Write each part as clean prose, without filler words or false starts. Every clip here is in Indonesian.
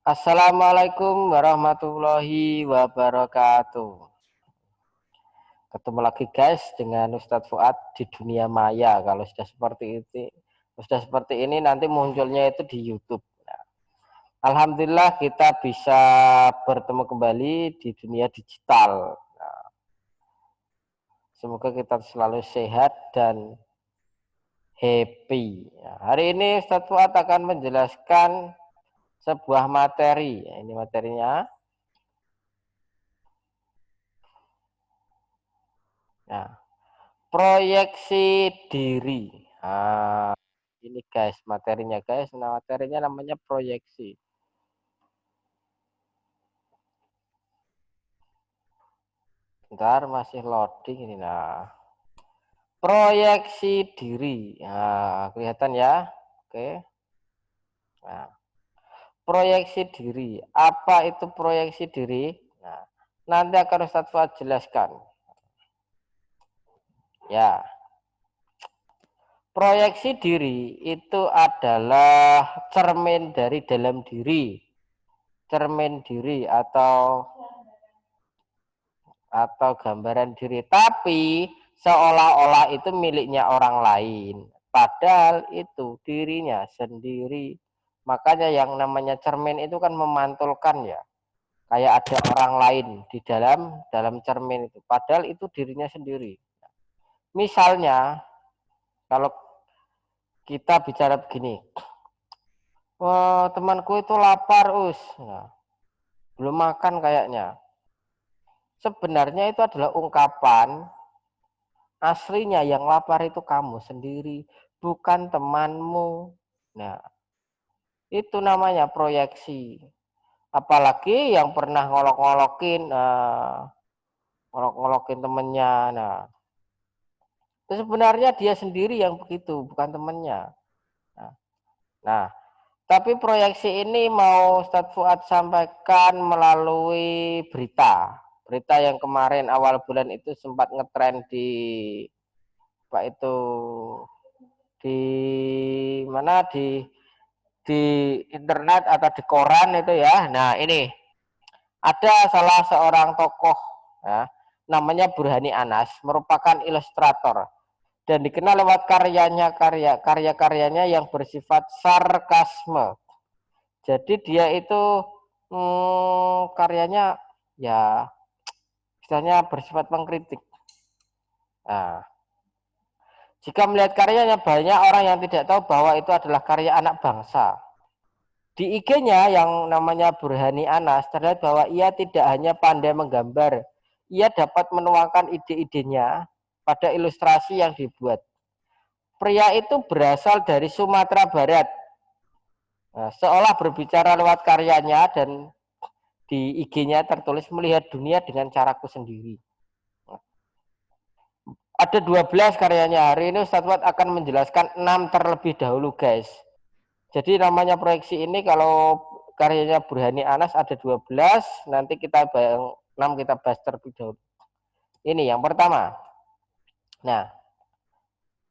Assalamualaikum warahmatullahi wabarakatuh. Ketemu lagi guys dengan Ustadz Fuad di dunia maya. Kalau sudah seperti ini nanti munculnya itu di YouTube. Nah, Alhamdulillah kita bisa bertemu kembali di dunia digital. Nah, semoga kita selalu sehat dan happy. Nah, hari ini Ustadz Fuad akan menjelaskan sebuah materi. Ini materinya. Nah, proyeksi diri. Nah, ini guys materinya guys. Nah, materinya namanya proyeksi. Bentar masih loading ini. Nah, proyeksi diri. Nah, kelihatan ya. Oke. Nah, proyeksi diri. Apa itu proyeksi diri? Nah, nanti akan Ustadz Fuad jelaskan. Ya, proyeksi diri itu adalah cermin dari dalam diri. Cermin diri atau gambaran diri, tapi seolah-olah itu miliknya orang lain, padahal itu dirinya sendiri. Makanya yang namanya cermin itu kan memantulkan ya, kayak ada orang lain di dalam cermin itu, padahal itu dirinya sendiri. Misalnya kalau kita bicara begini, wah temanku itu lapar nah, belum makan kayaknya, sebenarnya itu adalah ungkapan aslinya yang lapar itu kamu sendiri, bukan temanmu. Nah, itu namanya proyeksi. Apalagi yang pernah ngolok-ngolokin temennya. Nah, itu sebenarnya dia sendiri yang begitu, bukan temennya. Nah, nah, tapi proyeksi ini mau Ustadz Fuad sampaikan melalui berita yang kemarin awal bulan itu sempat ngetrend di apa itu, di mana, di internet atau di koran itu ya. Nah, ini ada salah seorang tokoh ya, namanya Burhani Anas, merupakan ilustrator dan dikenal lewat karya-karyanya yang bersifat sarkasme. Jadi dia itu karyanya ya istilahnya bersifat mengkritik. Nah, jika melihat karyanya, banyak orang yang tidak tahu bahwa itu adalah karya anak bangsa. Di IG-nya yang namanya Burhani Anas terlihat bahwa ia tidak hanya pandai menggambar, ia dapat menuangkan ide-idenya pada ilustrasi yang dibuat. Pria itu berasal dari Sumatera Barat. Nah, seolah berbicara lewat karyanya dan di IG-nya tertulis melihat dunia dengan caraku sendiri. Ada 12 karyanya. Hari ini Ustadz Fuad akan menjelaskan 6 terlebih dahulu guys. Jadi namanya proyeksi ini kalau karyanya Burhani Anas ada 12, nanti kita 6 kita bahas terlebih dahulu. Ini yang pertama. Nah,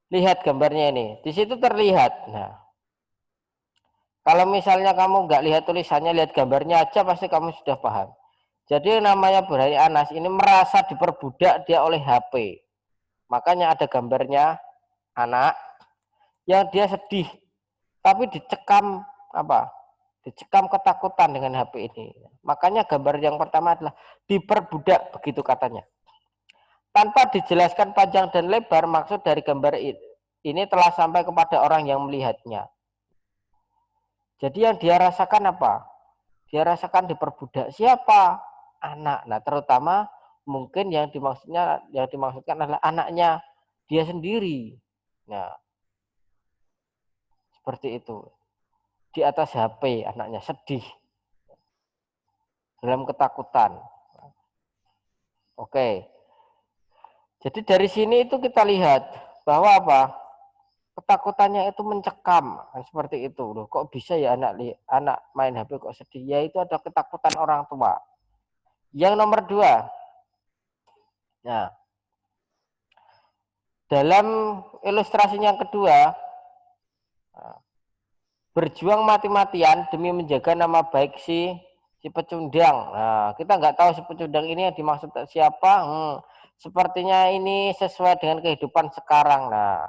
lihat gambarnya ini. Di situ terlihat. Nah, kalau misalnya kamu nggak lihat tulisannya, lihat gambarnya aja pasti kamu sudah paham. Jadi namanya Burhani Anas ini merasa diperbudak dia oleh HP. Makanya ada gambarnya anak yang dia sedih, tapi dicekam apa? Dicekam ketakutan dengan HP ini. Makanya gambar yang pertama adalah diperbudak, begitu katanya. Tanpa dijelaskan panjang dan lebar, maksud dari gambar ini telah sampai kepada orang yang melihatnya. Jadi yang dia rasakan apa? Dia rasakan diperbudak. Siapa? Anak. Nah, terutama mungkin yang dimaksudkan adalah anaknya dia sendiri. Nah, seperti itu. Di atas HP anaknya sedih dalam ketakutan. Oke. Jadi dari sini itu kita lihat bahwa apa? Ketakutannya itu mencekam, seperti itu. Loh, kok bisa ya anak main HP kok sedih? Ya itu ada ketakutan orang tua. Yang nomor dua, nah dalam ilustrasinya yang kedua, berjuang mati-matian demi menjaga nama baik si pecundang. Nah, kita nggak tahu si pecundang ini yang dimaksud siapa. Sepertinya ini sesuai dengan kehidupan sekarang. Nah,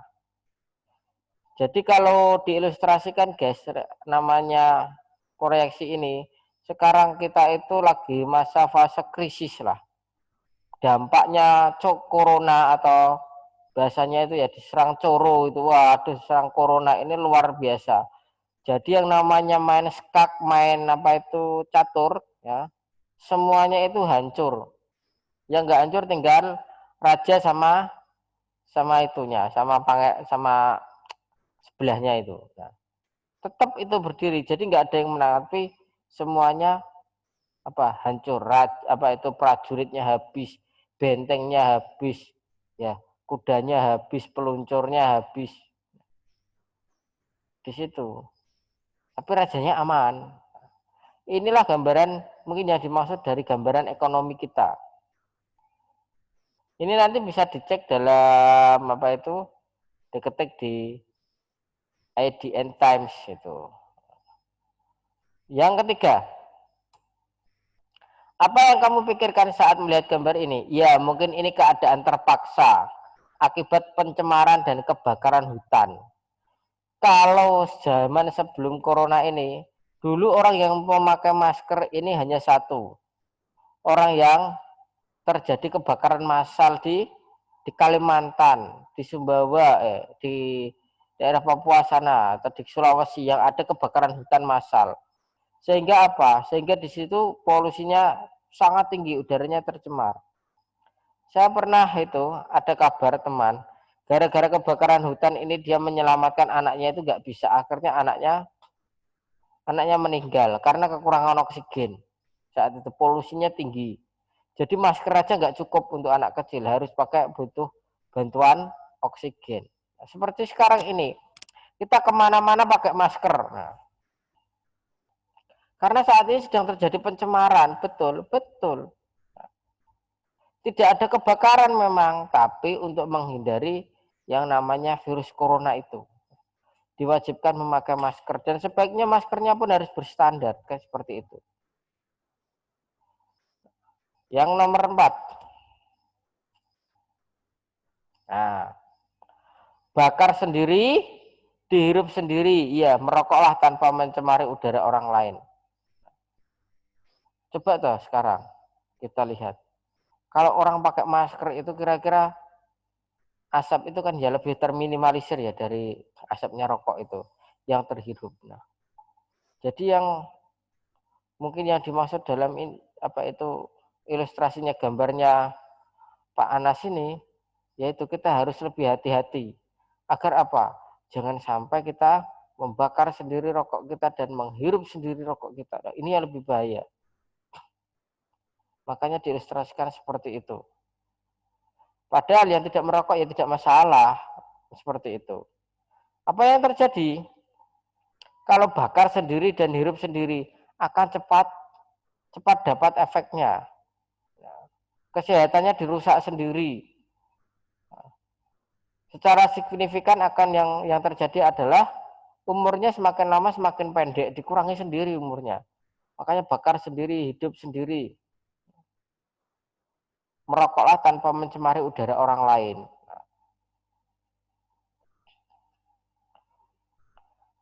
jadi kalau diilustrasikan guys, namanya proyeksi ini, sekarang kita itu lagi masa fase krisis lah. Dampaknya corona atau bahasanya itu ya diserang coro itu, waduh, diserang corona ini luar biasa. Jadi yang namanya main skak, main apa itu catur, ya, semuanya itu hancur. Yang nggak hancur tinggal raja sama itunya, sama sebelahnya itu. Nah, tetap itu berdiri. Jadi nggak ada yang menang, tapi semuanya apa hancur. Apa itu prajuritnya habis, bentengnya habis, ya, kudanya habis, peluncurnya habis. Di situ. Tapi rajanya aman. Inilah gambaran mungkin yang dimaksud dari gambaran ekonomi kita. Ini nanti bisa dicek dalam apa itu, diketik di IDN Times itu. Yang ketiga, apa yang kamu pikirkan saat melihat gambar ini? Ya, mungkin ini keadaan terpaksa akibat pencemaran dan kebakaran hutan. Kalau zaman sebelum corona ini, dulu orang yang memakai masker ini hanya satu. Orang yang terjadi kebakaran massal di Kalimantan, di Sumbawa, di daerah Papua sana, atau di Sulawesi yang ada kebakaran hutan massal. Sehingga apa? Sehingga di situ polusinya sangat tinggi, udaranya tercemar. Saya pernah itu ada kabar teman, gara-gara kebakaran hutan ini dia menyelamatkan anaknya itu nggak bisa, akhirnya anaknya meninggal karena kekurangan oksigen. Saat itu polusinya tinggi. Jadi masker aja nggak cukup untuk anak kecil, harus butuh bantuan oksigen. Nah, seperti sekarang ini, kita kemana-mana pakai masker. Nah, karena saat ini sedang terjadi pencemaran, betul, betul. Tidak ada kebakaran memang, tapi untuk menghindari yang namanya virus corona itu, diwajibkan memakai masker dan sebaiknya maskernya pun harus berstandar, kayak seperti itu. Yang nomor 4. Nah, bakar sendiri, dihirup sendiri. Iya, merokoklah tanpa mencemari udara orang lain. Coba tuh sekarang kita lihat. Kalau orang pakai masker itu kira-kira asap itu kan ya lebih terminimalisir ya dari asapnya rokok itu yang terhirup. Nah, jadi yang mungkin yang dimaksud dalam apa itu ilustrasinya gambarnya Pak Anas ini, yaitu kita harus lebih hati-hati agar apa? Jangan sampai kita membakar sendiri rokok kita dan menghirup sendiri rokok kita. Nah, ini yang lebih bahaya. Makanya diilustrasikan seperti itu. Padahal yang tidak merokok ya tidak masalah. Seperti itu. Apa yang terjadi? Kalau bakar sendiri dan hirup sendiri akan cepat dapat efeknya. Kesehatannya dirusak sendiri. Secara signifikan akan yang terjadi adalah umurnya semakin lama semakin pendek, dikurangi sendiri umurnya. Makanya bakar sendiri, hidup sendiri. Merokoklah tanpa mencemari udara orang lain.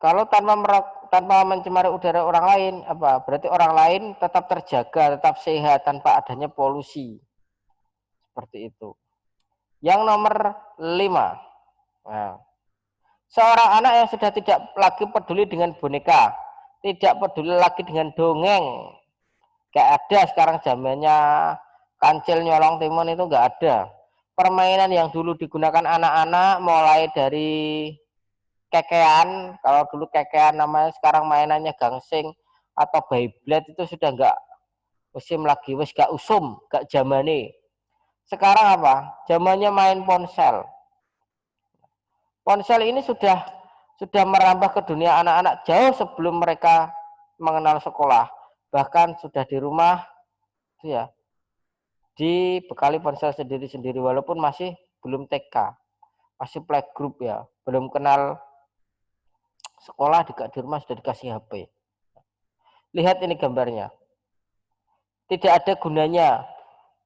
Kalau tanpa mencemari udara orang lain, apa? Berarti orang lain tetap terjaga, tetap sehat tanpa adanya polusi. Seperti itu. Yang nomor 5. Nah, seorang anak yang sudah tidak lagi peduli dengan boneka, tidak peduli lagi dengan dongeng. Gak ada sekarang zamannya kancil nyolong timun itu gak ada. Permainan yang dulu digunakan anak-anak mulai dari kekean, kalau dulu kekean namanya, sekarang mainannya gangsing atau Beyblade itu sudah nggak musim lagi, wis gak usum, gak zamane. Sekarang apa? Zamannya main ponsel. Ponsel ini sudah merambah ke dunia anak-anak jauh sebelum mereka mengenal sekolah. Bahkan sudah di rumah ya dibekali ponsel sendiri-sendiri walaupun masih belum TK, masih playgroup ya, belum kenal sekolah di rumah sudah dikasih HP. Lihat ini gambarnya. Tidak ada gunanya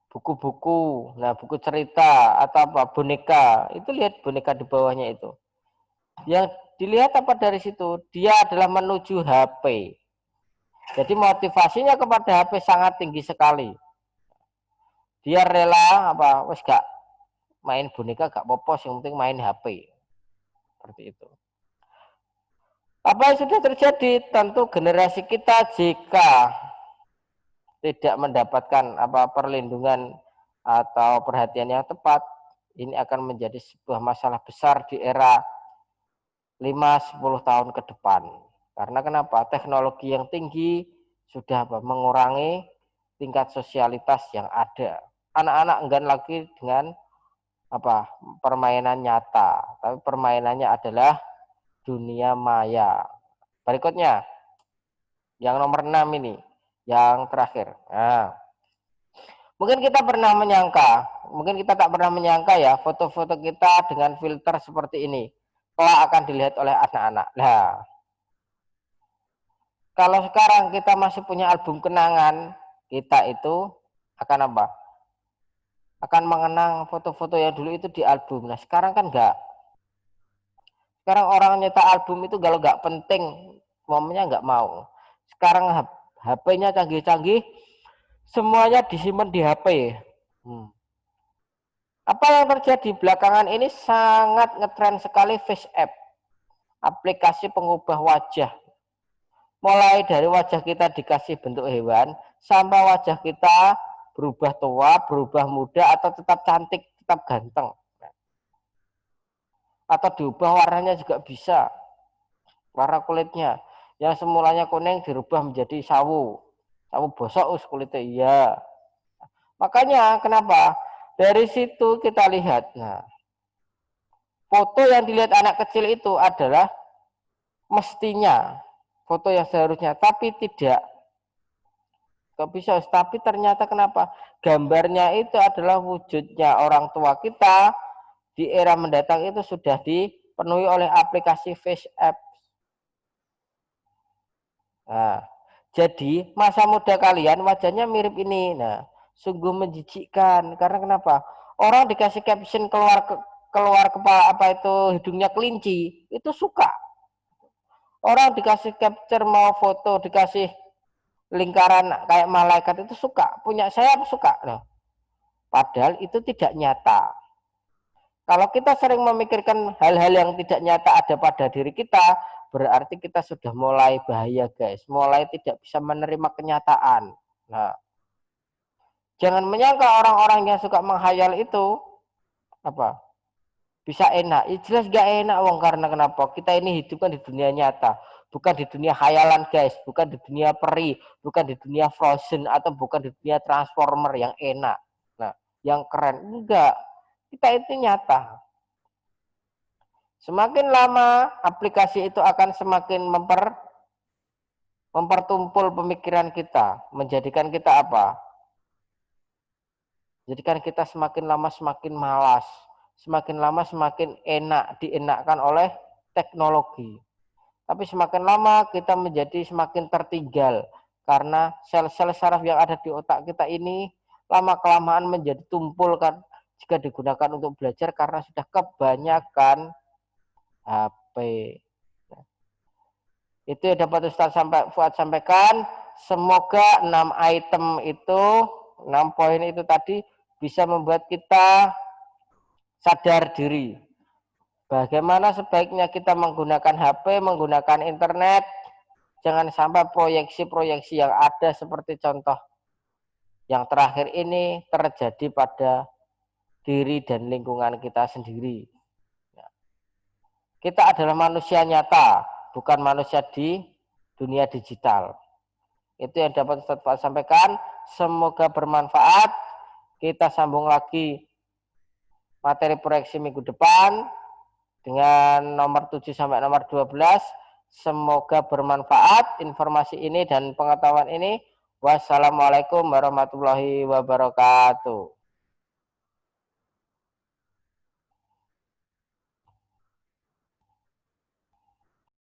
buku-buku, nah buku cerita atau apa boneka. Itu lihat boneka di bawahnya itu. Yang dilihat apa dari situ? Dia adalah menuju HP. Jadi motivasinya kepada HP sangat tinggi sekali. Dia rela apa? Wes gak main boneka gak popos, yang penting main HP. Seperti itu. Apa yang sudah terjadi? Tentu generasi kita jika tidak mendapatkan apa perlindungan atau perhatian yang tepat, ini akan menjadi sebuah masalah besar di era 5-10 tahun ke depan. Karena kenapa? Teknologi yang tinggi sudah mengurangi tingkat sosialitas yang ada. Anak-anak enggan lagi dengan apa permainan nyata, tapi permainannya adalah dunia maya. Berikutnya, yang nomor 6 ini, yang terakhir. Nah, mungkin kita pernah menyangka, mungkin kita tak pernah menyangka ya, foto-foto kita dengan filter seperti ini kelak akan dilihat oleh anak-anak. Nah, kalau sekarang kita masih punya album kenangan, kita itu akan apa? Akan mengenang foto-foto yang dulu itu di album. Nah, sekarang kan enggak. Sekarang orang nyetak album itu kalau nggak penting, momennya nggak mau. Sekarang HP-nya canggih-canggih, semuanya disimpan di HP. Apa yang terjadi belakangan ini sangat ngetren sekali face app, aplikasi pengubah wajah. Mulai dari wajah kita dikasih bentuk hewan, sampai wajah kita berubah tua, berubah muda, atau tetap cantik, tetap ganteng. Atau diubah warnanya juga bisa. Warna kulitnya yang semulanya kuning dirubah menjadi sawu bosok kulitnya. Iya, makanya kenapa dari situ kita lihat, nah foto yang dilihat anak kecil itu adalah mestinya foto yang seharusnya, tapi tidak bisa. Tapi ternyata kenapa gambarnya itu adalah wujudnya orang tua kita di era mendatang itu sudah dipenuhi oleh aplikasi face app. Nah, jadi masa muda kalian wajahnya mirip ini. Nah, sungguh menjijikkan. Karena kenapa? Orang dikasih caption keluar kepala apa itu hidungnya kelinci, itu suka. Orang dikasih capture mau foto, dikasih lingkaran kayak malaikat itu suka. Punya saya suka loh. Padahal itu tidak nyata. Kalau kita sering memikirkan hal-hal yang tidak nyata ada pada diri kita, berarti kita sudah mulai bahaya, guys. Mulai tidak bisa menerima kenyataan. Nah, jangan menyangka orang-orang yang suka menghayal itu apa bisa enak. Ya, jelas gak enak, wong. Karena kenapa? Kita ini hidup kan di dunia nyata, bukan di dunia khayalan, guys. Bukan di dunia peri, bukan di dunia Frozen, atau bukan di dunia Transformer yang enak. Nah, yang keren. Enggak. Kita itu nyata. Semakin lama aplikasi itu akan semakin mempertumpul pemikiran kita, menjadikan kita apa? Jadikan kita semakin lama semakin malas, semakin lama semakin dienakkan oleh teknologi. Tapi semakin lama kita menjadi semakin tertinggal karena sel-sel saraf yang ada di otak kita ini lama-kelamaan menjadi tumpul kan jika digunakan untuk belajar karena sudah kebanyakan HP. Itu yang dapat Ustaz Fuad sampaikan. Semoga 6 item itu, 6 poin itu tadi bisa membuat kita sadar diri. Bagaimana sebaiknya kita menggunakan HP, menggunakan internet. Jangan sampai proyeksi-proyeksi yang ada seperti contoh yang terakhir ini terjadi pada diri dan lingkungan kita sendiri. Kita adalah manusia nyata, bukan manusia di dunia digital. Itu yang dapat Ustaz sampaikan. Semoga bermanfaat. Kita sambung lagi materi proyeksi minggu depan dengan nomor 7 sampai nomor 12. Semoga bermanfaat informasi ini dan pengetahuan ini. Wassalamualaikum warahmatullahi wabarakatuh.